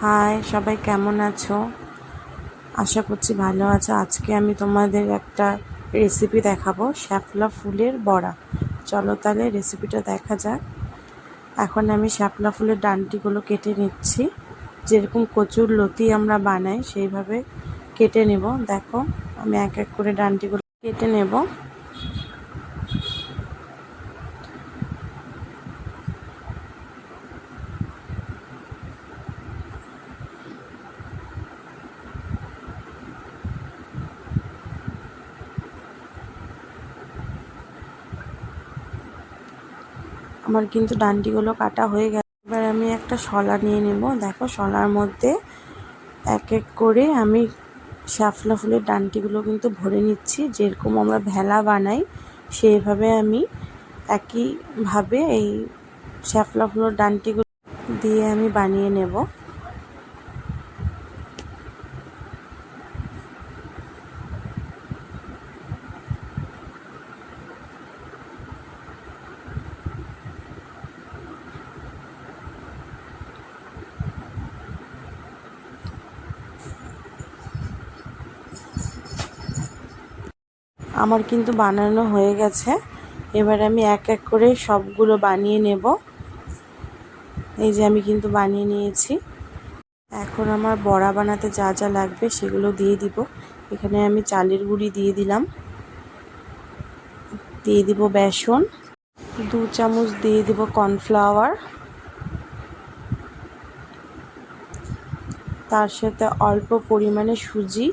High, সবাই কেমন আছো? আশা করছি ভালো আছো। আজকে আমি তোমাদের একটা রেসিপি দেখাবো, শাপলা ফুলের বড়া। চলো তাহলে রেসিপিটা দেখা যাক। এখন আমি শাপলা ফুলের ডান্টিগুলো কেটে নিচ্ছি, যেরকম কচুর লতি আমরা বানাই সেইভাবে কেটে নেব। দেখো, আমি এক এক করে ডান্টিগুলো কেটে নেব। আমার কিন্তু ডান্ডিগুলো কাটা হয়ে গেছে। এবার আমি একটা শলা নিয়ে নেব। দেখো, শলার মধ্যে এক এক করে আমি শাপলা ফুলের ডান্টিগুলো কিন্তু ভরে নিচ্ছি, যেরকম আমরা ভেলা বানাই সেইভাবে আমি একইভাবে এই শাপলা ফুলের ডান্টিগুলো দিয়ে আমি বানিয়ে নেব। আমার কিন্তু বানানো হয়ে গেছে। এবার আমি এক এক করে সবগুলো বানিয়ে নেব। এই যে আমি কিন্তু বানিয়ে নিয়েছি। এখন আমার বড়া বানাতে যা যা লাগবে সেগুলো দিয়ে দিব। এখানে আমি চালের গুঁড়ি দিয়ে দিলাম, দিয়ে দিব বেসন, 2 চামচ দিয়ে দিব কর্নফ্লাওয়ার, তার সাথে অল্প পরিমাণে সুজি,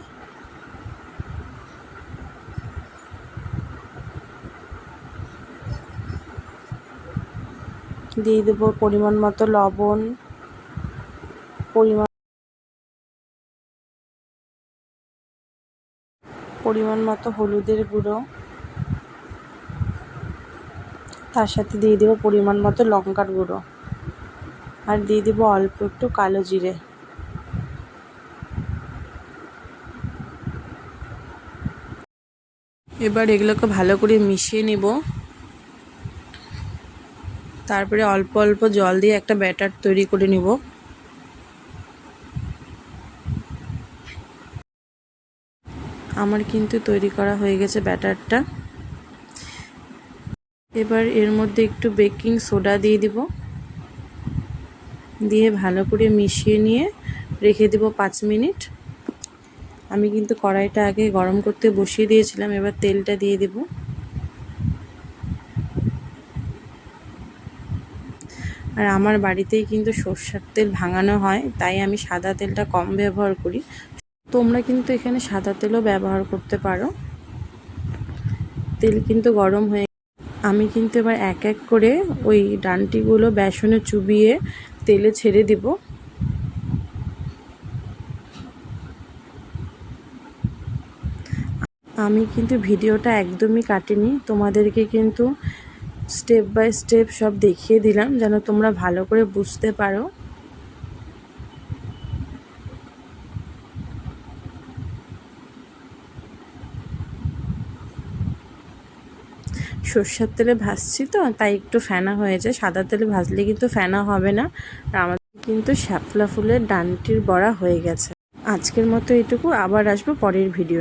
দিয়ে দেব পরিমাণ মতো লবণ, পরিমাণ মতো হলুদের গুঁড়ো, তার সাথে দিয়ে দেব পরিমাণ মতো লঙ্কার গুঁড়ো, আর দিয়ে দেব অল্প একটু কালো জিরে। এবার এগুলোকে ভালো করে মিশিয়ে নেব। তারপরে অল্প অল্প জল দিয়ে একটা ব্যাটার তৈরি করে নেব। আমার কিন্তু তৈরি করা হয়ে গেছে ব্যাটারটা। এবার এর মধ্যে একটু বেকিং সোডা দিয়ে দিব, দিয়ে ভালো করে মিশিয়ে নিয়ে রেখে দেব 5 মিনিট। আমি কিন্তু কড়াইটা আগে গরম করতে বসিয়ে দিয়েছিলাম। এবার তেলটা দিয়ে দেব। আর আমার বাড়িতেই কিন্তু সরষের তেল ভাঙানো হয়, তাই আমি সাদা তেলটা কম ব্যবহার করি। তোমরা কিন্তু এখানে সাদা তেলও ব্যবহার করতে পারো। তেল কিন্তু গরম হয়ে, আমি কিন্তু এবার এক এক করে ওই ডান্টিগুলো বেসনে চুবিয়ে তেলে ছেড়ে দিব। আমি কিন্তু ভিডিওটা একদমই কাটিনি, তোমাদেরকে কিন্তু স্টেপ বাই স্টেপ সব দেখিয়ে দিলাম যেন তোমরা ভালো করে বুঝতে পারো। সরষের তেলে ভাজছি তো তাই একটু ফেনা হয়েছে, সাদা তেলে ভাজলে কিন্তু ফেনা হবে না। আর আমাদের কিন্তু শাপলা ফুলের ডান্টির বড়া হয়ে গেছে। আজকের মতো এটুকু, আবার আসবো পরের ভিডিও।